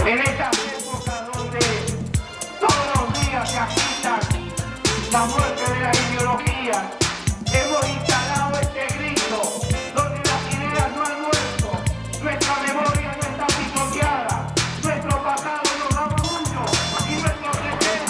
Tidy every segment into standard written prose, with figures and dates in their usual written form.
En estas épocas donde todos los días se agitan la muerte de la ideología, hemos instalado este grito donde las ideas no han muerto, nuestra memoria no está pisoteada, nuestro pasado nos da orgullo y nuestro presente es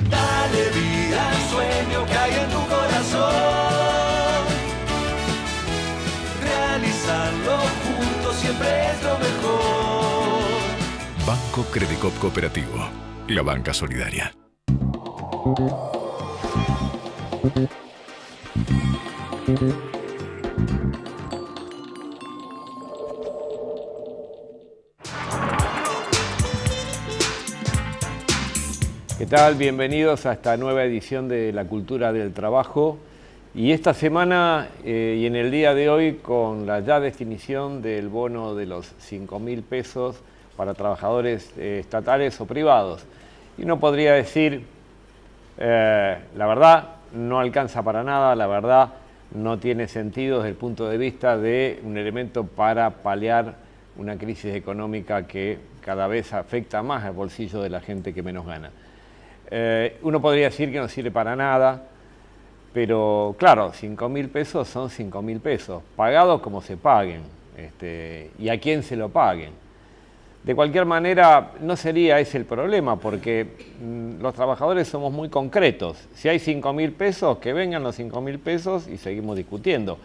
Dale vida al sueño que hay en tu corazón. Realizarlo juntos siempre es lo mejor. Banco Credicop Cooperativo, la banca solidaria. ¿Qué tal? Bienvenidos a esta nueva edición de La Cultura del Trabajo. Y esta semana y en el día de hoy con la ya definición del bono de los 5.000 pesos para trabajadores estatales o privados. Y uno podría decir, la verdad, no alcanza para nada, la verdad no tiene sentido desde el punto de vista de un elemento para paliar una crisis económica que cada vez afecta más al bolsillo de la gente que menos gana. Uno podría decir que no sirve para nada, pero claro, 5.000 pesos son 5.000 pesos, pagados como se paguen, y a quién se lo paguen. De cualquier manera, no sería ese el problema, porque los trabajadores somos muy concretos. Si hay 5.000 pesos, que vengan los 5.000 pesos y seguimos discutiendo.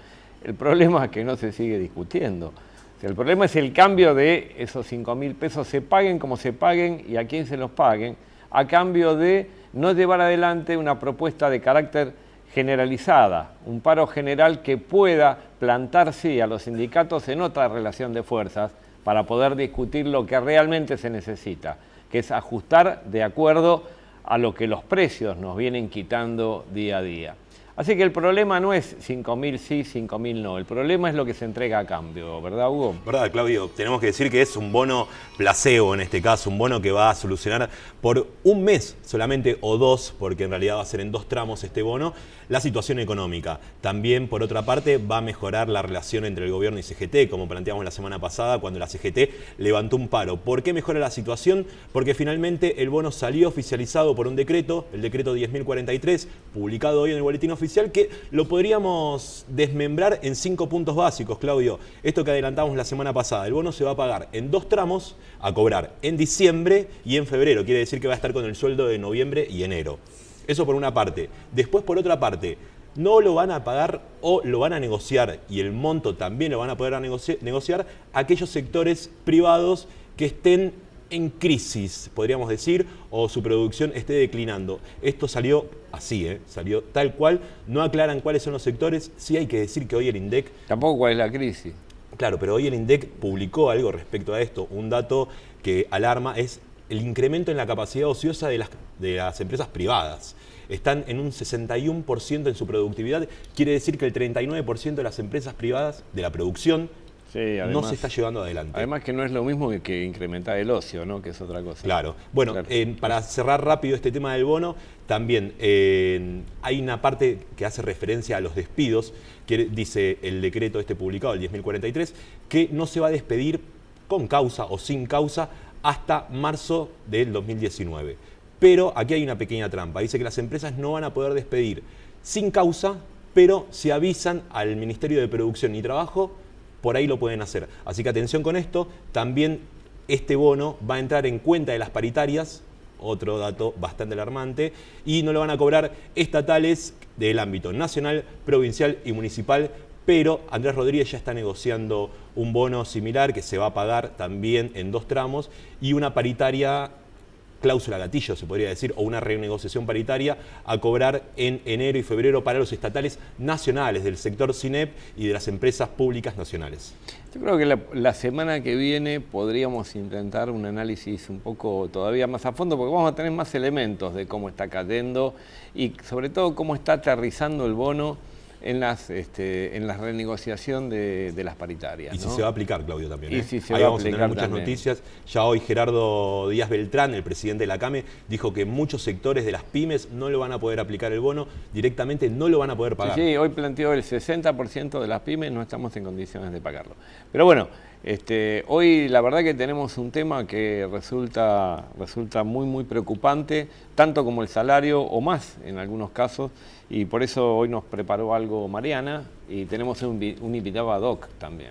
El problema es que no se sigue discutiendo. O sea, el problema es el cambio de esos 5.000 pesos, se paguen como se paguen y a quién se los paguen, a cambio de no llevar adelante una propuesta de carácter generalizada, un paro general que pueda plantarse a los sindicatos en otra relación de fuerzas para poder discutir lo que realmente se necesita, que es ajustar de acuerdo a lo que los precios nos vienen quitando día a día. Así que el problema no es 5.000 sí, 5.000 no, el problema es lo que se entrega a cambio, ¿verdad, Hugo? Verdad, Claudio, tenemos que decir que es un bono placebo en este caso, un bono que va a solucionar por un mes solamente o dos, porque en realidad va a ser en dos tramos este bono, la situación económica. También, por otra parte, va a mejorar la relación entre el gobierno y CGT, como planteamos la semana pasada, cuando la CGT levantó un paro. ¿Por qué mejora la situación? Porque finalmente el bono salió oficializado por un decreto, el decreto 10.043, publicado hoy en el boletín oficial, que lo podríamos desmembrar en 5 puntos básicos, Claudio. Esto que adelantamos la semana pasada, el bono se va a pagar en 2 tramos, a cobrar en diciembre y en febrero. Quiere decir que va a estar con el sueldo de noviembre y enero. Eso por una parte. Después, por otra parte, no lo van a pagar o lo van a negociar, y el monto también lo van a poder negociar aquellos sectores privados que estén en crisis, podríamos decir, o su producción esté declinando. Esto salió así, salió tal cual, no aclaran cuáles son los sectores. Sí hay que decir que hoy el INDEC... Tampoco cuál es la crisis. Claro, pero hoy el INDEC publicó algo respecto a esto. Un dato que alarma es el incremento en la capacidad ociosa de las empresas privadas. Están en un 61% en su productividad. Quiere decir que el 39% de las empresas privadas, de la producción, sí, además, no se está llevando adelante. Además que no es lo mismo que incrementar el ocio, ¿no? Que es otra cosa. Claro. Bueno, claro. Para cerrar rápido este tema del bono, también hay una parte que hace referencia a los despidos, que dice el decreto publicado, el 10.043, que no se va a despedir con causa o sin causa hasta marzo del 2019. Pero aquí hay una pequeña trampa. Dice que las empresas no van a poder despedir sin causa, pero si avisan al Ministerio de Producción y Trabajo, por ahí lo pueden hacer. Así que atención con esto. También este bono va a entrar en cuenta de las paritarias, otro dato bastante alarmante, y no lo van a cobrar estatales del ámbito nacional, provincial y municipal. Pero Andrés Rodríguez ya está negociando un bono similar que se va a pagar también en 2 tramos y una paritaria, cláusula gatillo se podría decir, o una renegociación paritaria a cobrar en enero y febrero para los estatales nacionales del sector CINEP y de las empresas públicas nacionales. Yo creo que la semana que viene podríamos intentar un análisis un poco todavía más a fondo, porque vamos a tener más elementos de cómo está cayendo y sobre todo cómo está aterrizando el bono en las renegociación de las paritarias. Y si ¿no? se va a aplicar, Claudio, también. Y si se Ahí va a vamos a tener aplicar muchas también. noticias. Ya hoy Gerardo Díaz Beltrán, el presidente de la CAME, dijo que muchos sectores de las pymes no lo van a poder aplicar el bono, directamente no lo van a poder pagar. Sí, hoy planteó el 60% de las pymes no estamos en condiciones de pagarlo. Pero bueno, hoy la verdad que tenemos un tema que resulta muy preocupante, tanto como el salario o más en algunos casos, y por eso hoy nos preparó algo Mariana y tenemos un invitado ad hoc también.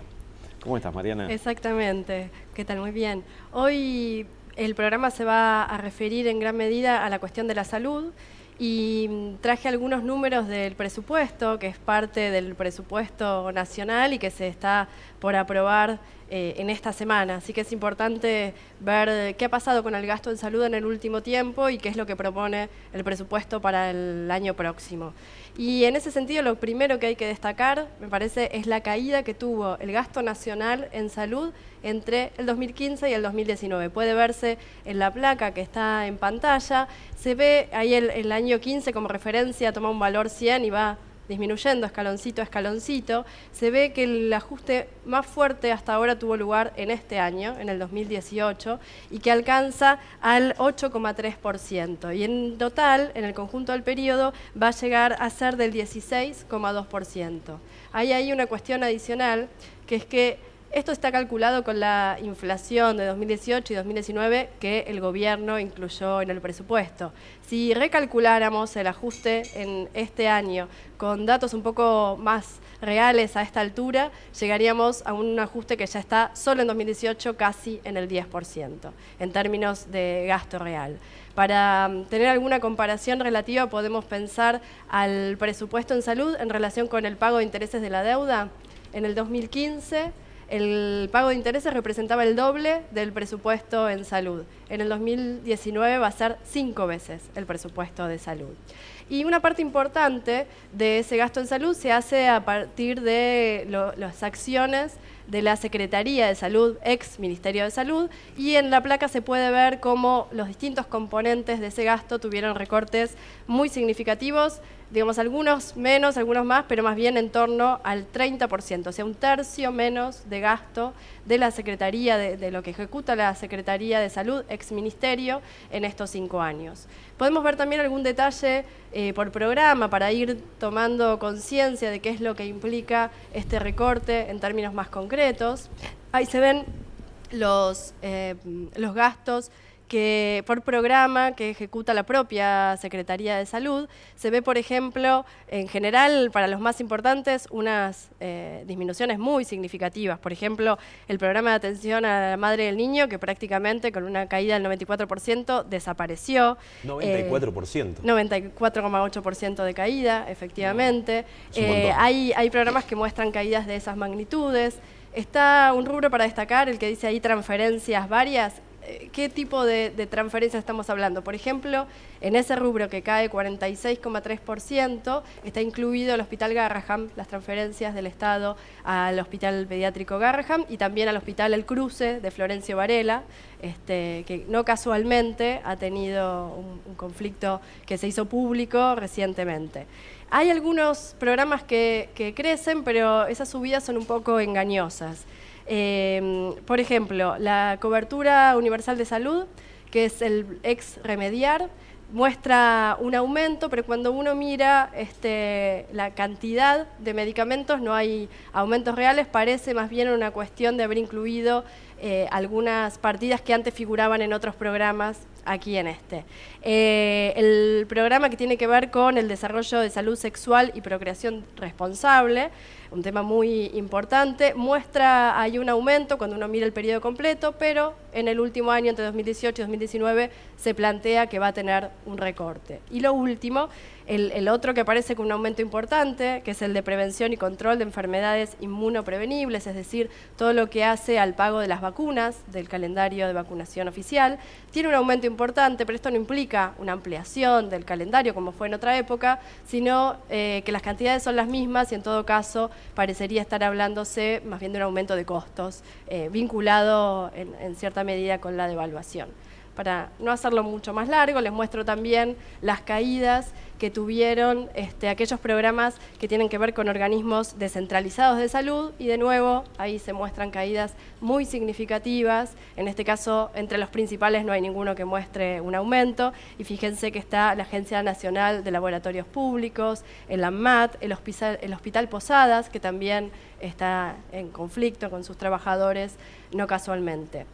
¿Cómo estás, Mariana? Exactamente, ¿qué tal? Muy bien. Hoy el programa se va a referir en gran medida a la cuestión de la salud y traje algunos números del presupuesto, que es parte del presupuesto nacional y que se está por aprobar en esta semana. Así que es importante ver qué ha pasado con el gasto en salud en el último tiempo y qué es lo que propone el presupuesto para el año próximo. Y en ese sentido, lo primero que hay que destacar, me parece, es la caída que tuvo el gasto nacional en salud entre el 2015 y el 2019. Puede verse en la placa que está en pantalla. Se ve ahí el año 15 como referencia, toma un valor 100 y va disminuyendo escaloncito a escaloncito. Se ve que el ajuste más fuerte hasta ahora tuvo lugar en este año, en el 2018, y que alcanza al 8,3%. Y en total, en el conjunto del periodo, va a llegar a ser del 16,2%. Ahí hay una cuestión adicional, que es que esto está calculado con la inflación de 2018 y 2019 que el gobierno incluyó en el presupuesto. Si recalculáramos el ajuste en este año con datos un poco más reales a esta altura, llegaríamos a un ajuste que ya está solo en 2018 casi en el 10%, en términos de gasto real. Para tener alguna comparación relativa podemos pensar al presupuesto en salud en relación con el pago de intereses de la deuda. En el 2015, el pago de intereses representaba el doble del presupuesto en salud. En el 2019 va a ser 5 veces el presupuesto de salud. Y una parte importante de ese gasto en salud se hace a partir de las acciones de la Secretaría de Salud, ex Ministerio de Salud, y en la placa se puede ver cómo los distintos componentes de ese gasto tuvieron recortes muy significativos, digamos, algunos menos, algunos más, pero más bien en torno al 30%, o sea, un tercio menos de gasto de la Secretaría, de lo que ejecuta la Secretaría de Salud, ex Ministerio, en estos 5 años. Podemos ver también algún detalle por programa para ir tomando conciencia de qué es lo que implica este recorte en términos más concretos. Ahí se ven los gastos que por programa que ejecuta la propia Secretaría de Salud. Se ve, por ejemplo, en general, para los más importantes, unas disminuciones muy significativas. Por ejemplo, el programa de atención a la madre y el niño, que prácticamente con una caída del 94% desapareció. 94%. 94,8% de caída, efectivamente. Es un montón. Hay programas que muestran caídas de esas magnitudes. Está un rubro para destacar, el que dice ahí transferencias varias. ¿Qué tipo de transferencias estamos hablando? Por ejemplo, en ese rubro que cae 46,3%, está incluido el Hospital Garrahan, las transferencias del Estado al Hospital Pediátrico Garrahan y también al Hospital El Cruce de Florencio Varela, que no casualmente ha tenido un conflicto que se hizo público recientemente. Hay algunos programas que crecen, pero esas subidas son un poco engañosas. Por ejemplo, la cobertura universal de salud, que es el ex Remediar, muestra un aumento, pero cuando uno mira la cantidad de medicamentos no hay aumentos reales, parece más bien una cuestión de haber incluido algunas partidas que antes figuraban en otros programas aquí en este. El programa que tiene que ver con el desarrollo de salud sexual y procreación responsable, un tema muy importante, muestra hay un aumento cuando uno mira el periodo completo, pero en el último año, entre 2018 y 2019, se plantea que va a tener un recorte. Y lo último, el otro que aparece con un aumento importante, que es el de prevención y control de enfermedades inmunoprevenibles, es decir, todo lo que hace al pago de las vacunas, del calendario de vacunación oficial, tiene un aumento importante, pero esto no implica una ampliación del calendario como fue en otra época, sino que las cantidades son las mismas y en todo caso parecería estar hablándose más bien de un aumento de costos vinculado en cierta medida con la devaluación. Para no hacerlo mucho más largo, les muestro también las caídas que tuvieron aquellos programas que tienen que ver con organismos descentralizados de salud, y de nuevo ahí se muestran caídas muy significativas. En este caso, entre los principales no hay ninguno que muestre un aumento, y fíjense que está la Agencia Nacional de Laboratorios Públicos, el ANMAT, el Hospital Posadas, que también está en conflicto con sus trabajadores, no casualmente.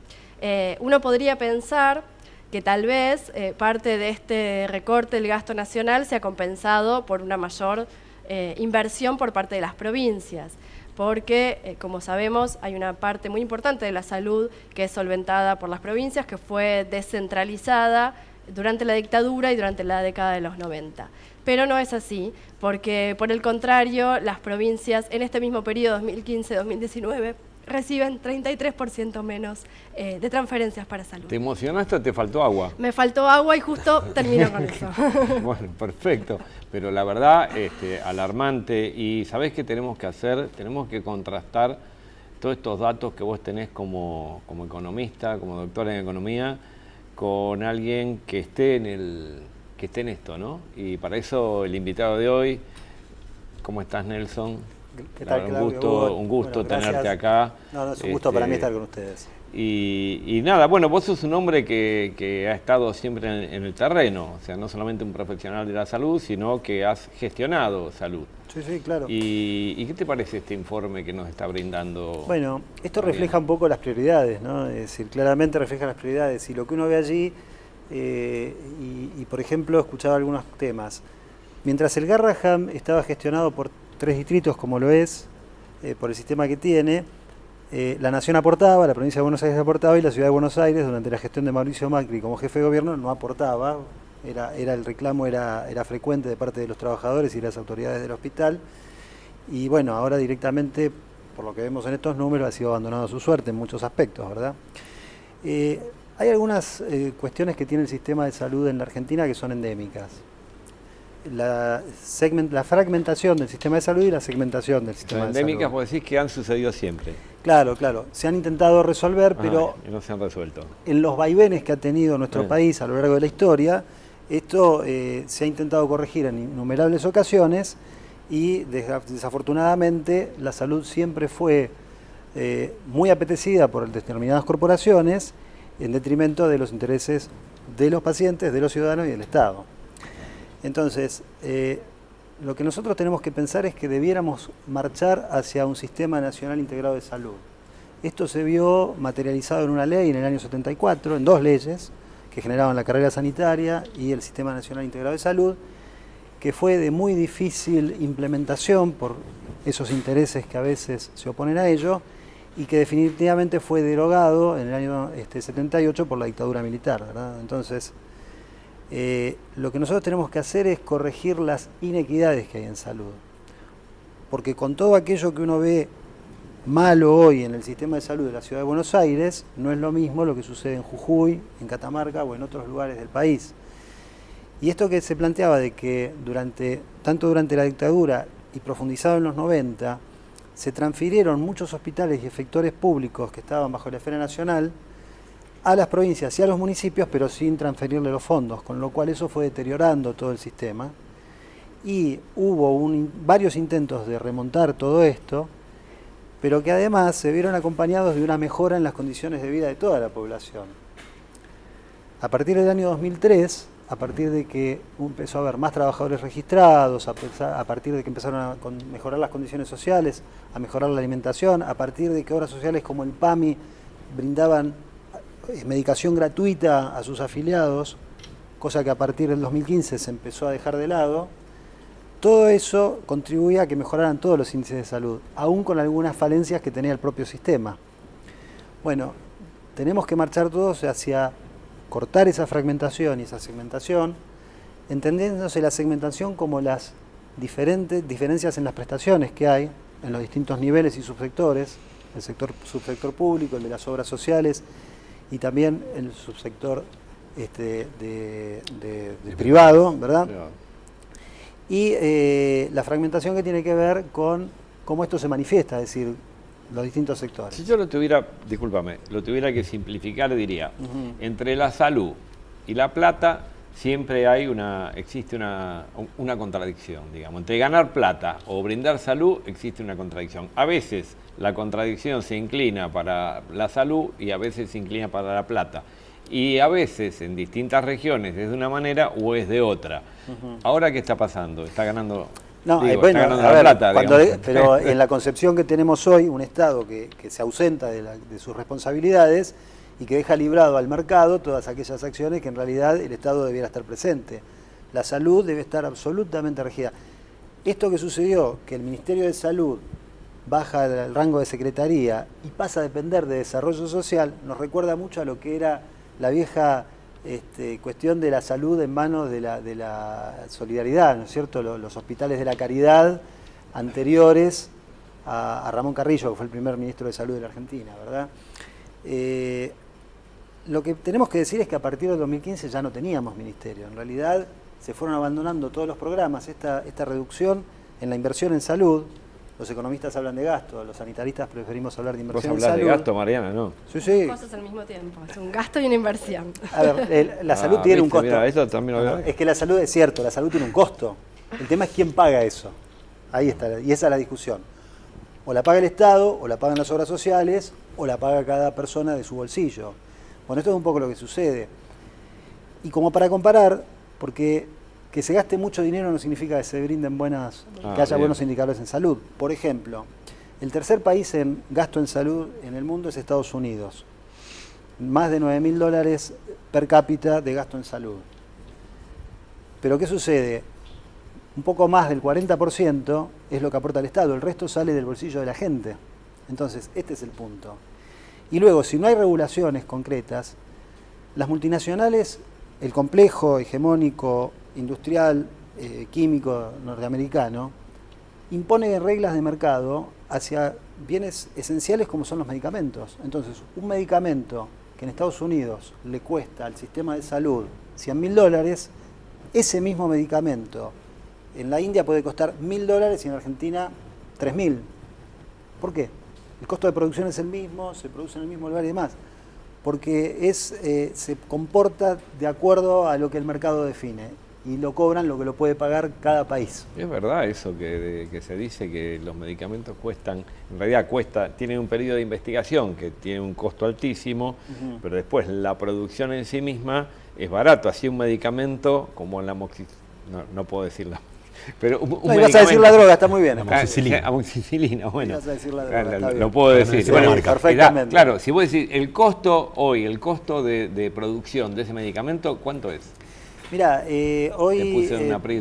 Uno podría pensar que tal vez parte de este recorte del gasto nacional sea compensado por una mayor inversión por parte de las provincias, porque, como sabemos, hay una parte muy importante de la salud que es solventada por las provincias, que fue descentralizada durante la dictadura y durante la década de los 90. Pero no es así, porque por el contrario, las provincias en este mismo periodo 2015-2019 reciben 33% menos de transferencias para salud. ¿Te emocionaste o te faltó agua? Me faltó agua y justo termino con eso. Bueno, perfecto. Pero la verdad, alarmante. ¿Y sabés qué tenemos que hacer? Tenemos que contrastar todos estos datos que vos tenés como economista, como doctora en economía, con alguien que esté en esto, ¿no? Y para eso el invitado de hoy, ¿cómo estás, Nelson? ¿Qué tal, Un gusto bueno, tenerte acá. No, es un gusto para mí estar con ustedes. Y nada, bueno, vos sos un hombre que ha estado siempre en el terreno, o sea, no solamente un profesional de la salud, sino que has gestionado salud. Sí, claro. ¿Y qué te parece este informe que nos está brindando? Bueno, esto refleja un poco las prioridades, ¿no? Es decir, claramente refleja las prioridades. Y lo que uno ve allí, y por ejemplo, escuchaba algunos temas. Mientras el Garrahan estaba gestionado por 3 distritos, como lo es, por el sistema que tiene, la Nación aportaba, la provincia de Buenos Aires aportaba, y la Ciudad de Buenos Aires, durante la gestión de Mauricio Macri como jefe de gobierno, no aportaba. El reclamo era frecuente de parte de los trabajadores y las autoridades del hospital. Y bueno, ahora directamente, por lo que vemos en estos números, ha sido abandonado a su suerte en muchos aspectos, ¿verdad? Hay algunas cuestiones que tiene el sistema de salud en la Argentina que son endémicas. La fragmentación del sistema de salud y la segmentación del sistema de salud. Endémicas, vos decís que han sucedido siempre. Claro. Se han intentado resolver, pero no se han resuelto. En los vaivenes que ha tenido nuestro país a lo largo de la historia, esto se ha intentado corregir en innumerables ocasiones, y desafortunadamente la salud siempre fue muy apetecida por determinadas corporaciones en detrimento de los intereses de los pacientes, de los ciudadanos y del Estado. Entonces, lo que nosotros tenemos que pensar es que debiéramos marchar hacia un sistema nacional integrado de salud. Esto se vio materializado en una ley en el año 74, en 2 leyes que generaban la carrera sanitaria y el Sistema Nacional Integrado de Salud, que fue de muy difícil implementación por esos intereses que a veces se oponen a ello, y que definitivamente fue derogado en el año 78 por la dictadura militar, ¿verdad? Entonces, lo que nosotros tenemos que hacer es corregir las inequidades que hay en salud, porque con todo aquello que uno ve malo hoy en el sistema de salud de la Ciudad de Buenos Aires, no es lo mismo lo que sucede en Jujuy, en Catamarca o en otros lugares del país. Y esto que se planteaba de que tanto durante la dictadura y profundizado en los 90, se transfirieron muchos hospitales y efectores públicos que estaban bajo la esfera nacional a las provincias y a los municipios, pero sin transferirle los fondos, con lo cual eso fue deteriorando todo el sistema. Y hubo varios intentos de remontar todo esto, pero que además se vieron acompañados de una mejora en las condiciones de vida de toda la población. A partir del año 2003, a partir de que empezó a haber más trabajadores registrados, a partir de que empezaron a mejorar las condiciones sociales, a mejorar la alimentación, a partir de que obras sociales como el PAMI brindaban medicación gratuita a sus afiliados, cosa que a partir del 2015 se empezó a dejar de lado, todo eso contribuía a que mejoraran todos los índices de salud, aún con algunas falencias que tenía el propio sistema. Bueno, tenemos que marchar todos hacia cortar esa fragmentación y esa segmentación, entendiéndose la segmentación como las diferentes diferencias en las prestaciones que hay en los distintos niveles y subsectores, el subsector público, el de las obras sociales, y también el subsector de privado, ¿verdad? Y la fragmentación que tiene que ver con cómo esto se manifiesta, es decir, los distintos sectores. Si yo lo tuviera, discúlpame, lo tuviera que simplificar, diría, entre la salud y la plata siempre existe una contradicción, digamos. Entre ganar plata o brindar salud existe una contradicción. A veces la contradicción se inclina para la salud y a veces se inclina para la plata. Y a veces en distintas regiones es de una manera o es de otra. Ahora, ¿qué está pasando? Está ganando... No, Digo, bueno, está ganando a la ver, plata, pero en la concepción que tenemos hoy, un Estado que se ausenta de sus responsabilidades y que deja librado al mercado todas aquellas acciones que en realidad el Estado debiera estar presente. La salud debe estar absolutamente regida. Esto que sucedió, que el Ministerio de Salud baja el rango de secretaría y pasa a depender de desarrollo social, nos recuerda mucho a lo que era la vieja cuestión de la salud en manos de la solidaridad, ¿no es cierto? Los hospitales de la caridad anteriores a Ramón Carrillo, que fue el primer ministro de Salud de la Argentina, ¿verdad? Lo que tenemos que decir es que a partir del 2015 ya no teníamos ministerio. En realidad se fueron abandonando todos los programas. Esta reducción en la inversión en salud, los economistas hablan de gasto, los sanitaristas preferimos hablar de inversión en salud. ¿Vos hablás de gasto, Mariana, no? Sí. Cosas al mismo tiempo, es un gasto y una inversión. A ver, la salud tiene un costo. Mira, eso también lo veo. Es que la salud, es cierto, la salud tiene un costo. El tema es quién paga eso. Ahí está, y esa es la discusión. O la paga el Estado, o la pagan las obras sociales, o la paga cada persona de su bolsillo. Bueno, esto es un poco lo que sucede. Y como para comparar, porque que se gaste mucho dinero no significa que se brinden que haya buenos indicadores en salud. Por ejemplo, el tercer país en gasto en salud en el mundo es Estados Unidos. Más de $9.000 per cápita de gasto en salud. Pero ¿qué sucede? Un poco más del 40% es lo que aporta el Estado, el resto sale del bolsillo de la gente. Entonces, este es el punto. Y luego, si no hay regulaciones concretas, las multinacionales, el complejo hegemónico industrial, químico norteamericano, impone reglas de mercado hacia bienes esenciales como son los medicamentos. Entonces, un medicamento que en Estados Unidos le cuesta al sistema de salud $100.000, ese mismo medicamento en la India puede costar $1.000 y en Argentina 3.000. ¿Por qué? El costo de producción es el mismo, se produce en el mismo lugar y demás. Porque se comporta de acuerdo a lo que el mercado define y lo cobran lo que lo puede pagar cada país. Es verdad eso que se dice que los medicamentos cuestan, en realidad tienen un periodo de investigación que tiene un costo altísimo, pero después la producción en sí misma es barato. Así un medicamento como la no puedo decirla. Pero ibas a decir la droga, está muy bien. Amoxicilina, bueno. Ibas a decir la droga, lo puedo decir. Bueno, perfectamente. Claro, si vos decís el costo hoy, el costo de producción de ese medicamento, ¿cuánto es? Mira, hoy,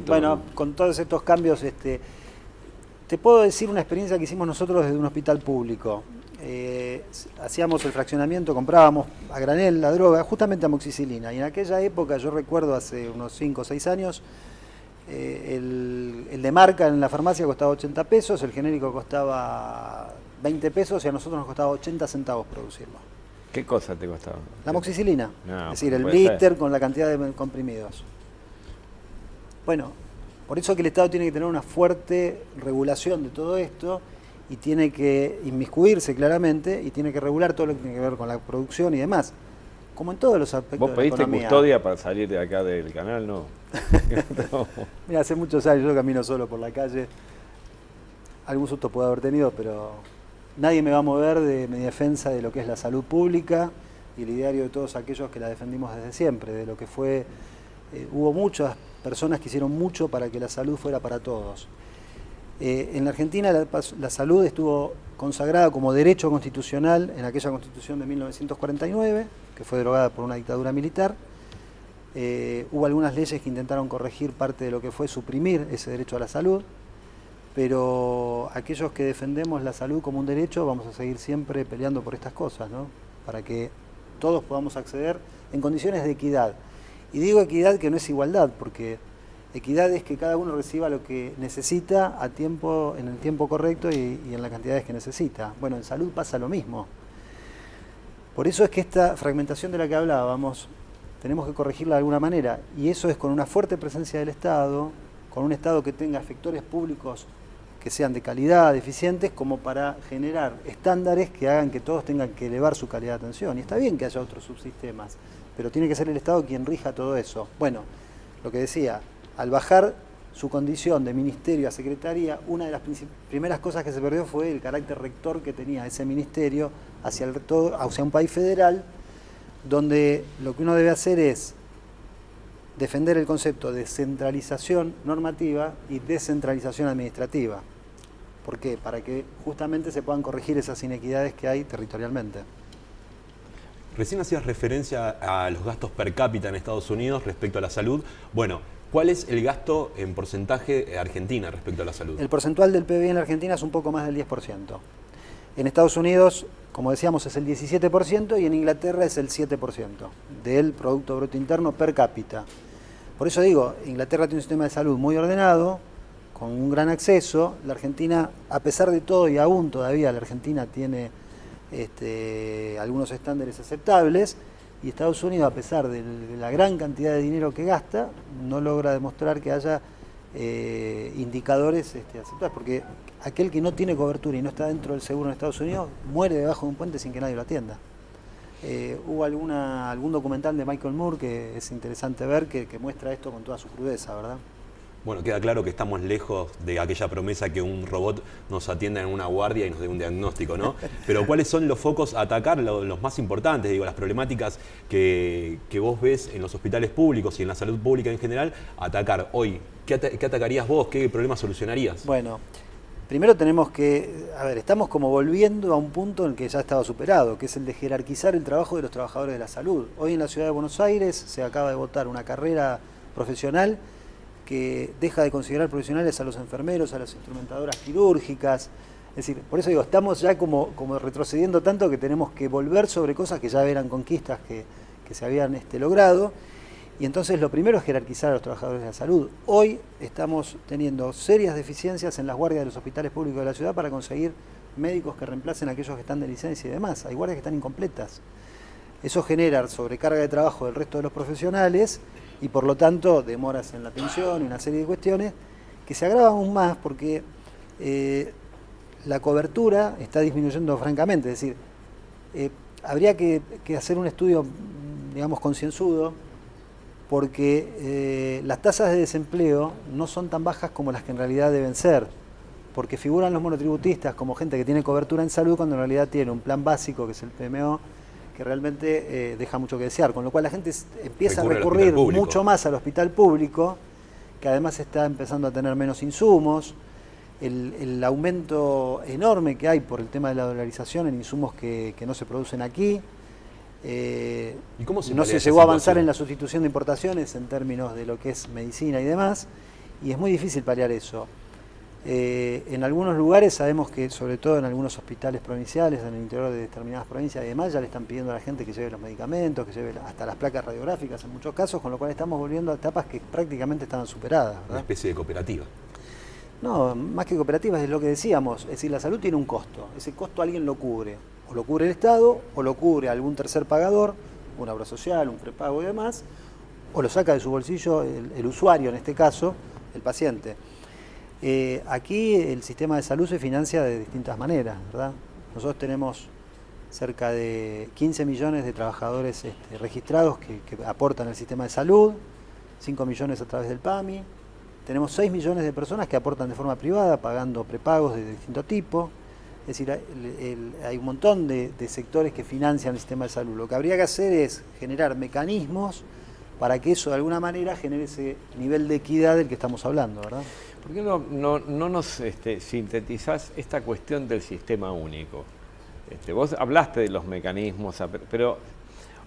bueno, con todos estos cambios, te puedo decir una experiencia que hicimos nosotros desde un hospital público. Hacíamos el fraccionamiento, comprábamos a granel la droga, justamente amoxicilina. Y en aquella época, yo recuerdo hace unos 5 o 6 años, el de marca en la farmacia costaba 80 pesos, el genérico costaba 20 pesos y a nosotros nos costaba 80 centavos producirlo. ¿Qué cosa te costaba? La amoxicilina, No, es decir, el puede blister ser. con la cantidad de comprimidos. Bueno, por eso que el Estado tiene que tener una fuerte regulación de todo esto y tiene que inmiscuirse claramente y tiene que regular todo lo que tiene que ver con la producción y demás. Como en todos los aspectos ¿Vos de la pediste economía. custodia para salir de acá del canal? No. No. Mira, hace muchos años yo camino solo por la calle. Algún susto puedo haber tenido, pero nadie me va a mover de mi defensa de lo que es la salud pública y el ideario de todos aquellos que la defendimos desde siempre, de lo que fue... hubo muchas personas que hicieron mucho para que la salud fuera para todos. En la Argentina la salud estuvo consagrada como derecho constitucional en aquella Constitución de 1949, que fue derogada por una dictadura militar. Hubo algunas leyes que intentaron corregir parte de lo que fue suprimir ese derecho a la salud, pero aquellos que defendemos la salud como un derecho vamos a seguir siempre peleando por estas cosas, ¿no? Para que todos podamos acceder en condiciones de equidad. Y digo equidad que no es igualdad, porque equidad es que cada uno reciba lo que necesita a tiempo, en el tiempo correcto y en las cantidades que necesita. Bueno, en salud pasa lo mismo. Por eso es que esta fragmentación de la que hablábamos tenemos que corregirla de alguna manera, y eso es con una fuerte presencia del Estado, con un Estado que tenga efectores públicos que sean de calidad, eficientes, como para generar estándares que hagan que todos tengan que elevar su calidad de atención. Y está bien que haya otros subsistemas, pero tiene que ser el Estado quien rija todo eso. Bueno, lo que decía, al bajar su condición de ministerio a secretaría, una de las primeras cosas que se perdió fue el carácter rector que tenía ese ministerio hacia un país federal, donde lo que uno debe hacer es defender el concepto de centralización normativa y descentralización administrativa. ¿Por qué? Para que justamente se puedan corregir esas inequidades que hay territorialmente. Recién hacías referencia a los gastos per cápita en Estados Unidos respecto a la salud. Bueno, ¿cuál es el gasto en porcentaje de Argentina respecto a la salud? El porcentual del PBI en la Argentina es un poco más del 10%. En Estados Unidos, como decíamos, es el 17% y en Inglaterra es el 7% del Producto Bruto Interno per cápita. Por eso digo, Inglaterra tiene un sistema de salud muy ordenado, con un gran acceso. La Argentina, a pesar de todo y aún todavía la Argentina tiene algunos estándares aceptables, y Estados Unidos, a pesar de la gran cantidad de dinero que gasta, no logra demostrar que haya indicadores aceptables, porque aquel que no tiene cobertura y no está dentro del seguro en Estados Unidos muere debajo de un puente sin que nadie lo atienda. Hubo algún documental de Michael Moore que es interesante ver, que muestra esto con toda su crudeza, ¿verdad? Bueno, queda claro que estamos lejos de aquella promesa que un robot nos atienda en una guardia y nos dé un diagnóstico, ¿no? Pero ¿cuáles son los focos a atacar, los más importantes, digo, las problemáticas que vos ves en los hospitales públicos y en la salud pública en general, atacar hoy? ¿Qué atacarías vos? ¿Qué problemas solucionarías? Bueno, primero tenemos que, estamos como volviendo a un punto en el que ya estaba superado, que es el de jerarquizar el trabajo de los trabajadores de la salud. Hoy en la ciudad de Buenos Aires se acaba de votar una carrera profesional que deja de considerar profesionales a los enfermeros, a las instrumentadoras quirúrgicas. Es decir, por eso digo, estamos ya como retrocediendo tanto que tenemos que volver sobre cosas que ya eran conquistas que se habían logrado. Y entonces lo primero es jerarquizar a los trabajadores de la salud. Hoy estamos teniendo serias deficiencias en las guardias de los hospitales públicos de la ciudad para conseguir médicos que reemplacen a aquellos que están de licencia y demás. Hay guardias que están incompletas. Eso genera sobrecarga de trabajo del resto de los profesionales y por lo tanto demoras en la atención y una serie de cuestiones que se agravan aún más porque la cobertura está disminuyendo francamente. Es decir, habría que hacer un estudio, digamos, concienzudo, porque las tasas de desempleo no son tan bajas como las que en realidad deben ser, porque figuran los monotributistas como gente que tiene cobertura en salud cuando en realidad tiene un plan básico, que es el PMO, que realmente deja mucho que desear, con lo cual la gente empieza a recurrir mucho más al hospital público, que además está empezando a tener menos insumos, el aumento enorme que hay por el tema de la dolarización en insumos que no se producen aquí. ¿Y cómo no se llegó a avanzar en la sustitución de importaciones en términos de lo que es medicina y demás, y es muy difícil paliar eso. En algunos lugares sabemos que, sobre todo en algunos hospitales provinciales, en el interior de determinadas provincias y demás, ya le están pidiendo a la gente que lleve los medicamentos, que lleve hasta las placas radiográficas en muchos casos, con lo cual estamos volviendo a etapas que prácticamente estaban superadas, ¿verdad? Una especie de cooperativa. No, más que cooperativas es lo que decíamos, es decir, la salud tiene un costo, ese costo alguien lo cubre, o lo cubre el Estado, o lo cubre algún tercer pagador, una obra social, un prepago y demás, o lo saca de su bolsillo el usuario, en este caso, el paciente. Aquí el sistema de salud se financia de distintas maneras, ¿verdad? Nosotros tenemos cerca de 15 millones de trabajadores registrados que aportan al sistema de salud, 5 millones a través del PAMI, tenemos 6 millones de personas que aportan de forma privada, pagando prepagos de distinto tipo. Es decir, hay un montón de sectores que financian el sistema de salud. Lo que habría que hacer es generar mecanismos para que eso de alguna manera genere ese nivel de equidad del que estamos hablando, ¿verdad? ¿Por qué no nos sintetizás esta cuestión del sistema único? Vos hablaste de los mecanismos, pero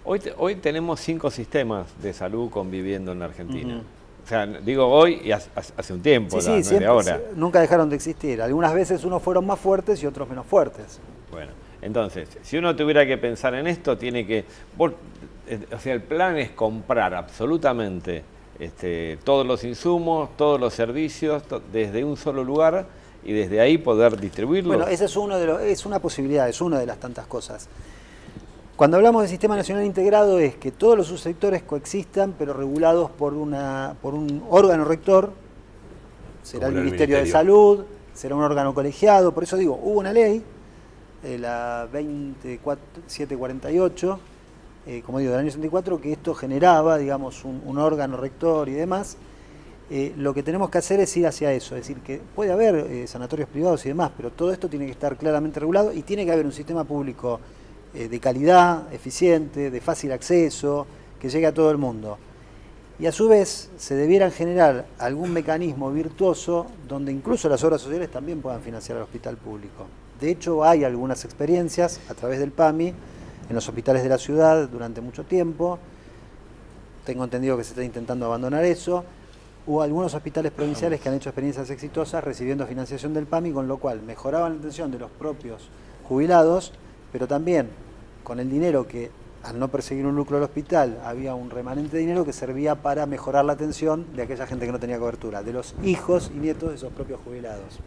hoy tenemos 5 sistemas de salud conviviendo en la Argentina. O sea, digo hoy y hace un tiempo, sí, no siempre, de ahora. Nunca dejaron de existir. Algunas veces unos fueron más fuertes y otros menos fuertes. Bueno, entonces, si uno tuviera que pensar en esto, tiene que... O sea, el plan es comprar absolutamente todos los insumos, todos los servicios, desde un solo lugar y desde ahí poder distribuirlos. Bueno, ese es una posibilidad, es una de las tantas cosas. Cuando hablamos de sistema nacional integrado es que todos los subsectores coexistan, pero regulados por un órgano rector, será el Ministerio de Salud, será un órgano colegiado, por eso digo, hubo una ley, la 24748, como digo, del año 64, que esto generaba, digamos, un órgano rector y demás. Lo que tenemos que hacer es ir hacia eso, es decir, que puede haber sanatorios privados y demás, pero todo esto tiene que estar claramente regulado y tiene que haber un sistema público de calidad, eficiente, de fácil acceso, que llegue a todo el mundo. Y a su vez se debieran generar algún mecanismo virtuoso donde incluso las obras sociales también puedan financiar al hospital público. De hecho, hay algunas experiencias a través del PAMI en los hospitales de la ciudad durante mucho tiempo. Tengo entendido que se está intentando abandonar eso. Hubo algunos hospitales provinciales que han hecho experiencias exitosas recibiendo financiación del PAMI, con lo cual mejoraban la atención de los propios jubilados, pero también con el dinero que, al no perseguir un lucro del hospital, había un remanente de dinero que servía para mejorar la atención de aquella gente que no tenía cobertura, de los hijos y nietos de esos propios jubilados.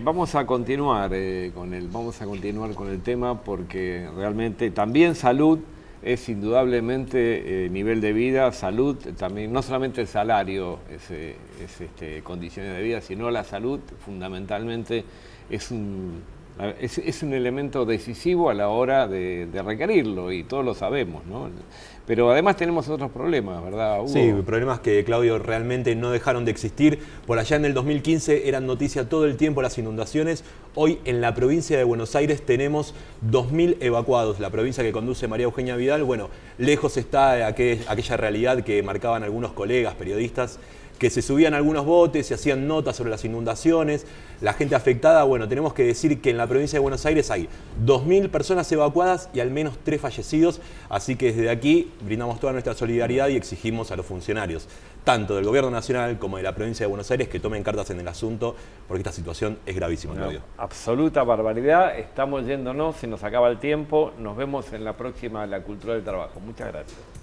Vamos a continuar con el tema, porque realmente también salud es indudablemente nivel de vida, salud también, no solamente el salario es condiciones de vida, sino la salud fundamentalmente es un elemento decisivo a la hora de requerirlo, y todos lo sabemos, ¿no? Pero además tenemos otros problemas, ¿verdad, Hugo? Sí, problemas que, Claudio, realmente no dejaron de existir. Por allá en el 2015 eran noticia todo el tiempo las inundaciones. Hoy en la provincia de Buenos Aires tenemos 2.000 evacuados. La provincia que conduce María Eugenia Vidal, bueno, lejos está aquella realidad que marcaban algunos colegas, periodistas, que se subían a algunos botes y hacían notas sobre las inundaciones, la gente afectada. Bueno, tenemos que decir que en la provincia de Buenos Aires hay 2.000 personas evacuadas y al menos 3 fallecidos, así que desde aquí brindamos toda nuestra solidaridad y exigimos a los funcionarios, tanto del Gobierno Nacional como de la provincia de Buenos Aires, que tomen cartas en el asunto, porque esta situación es gravísima, Claudio. Absoluta barbaridad, estamos yéndonos, se nos acaba el tiempo, nos vemos en la próxima La Cultura del Trabajo. Muchas gracias.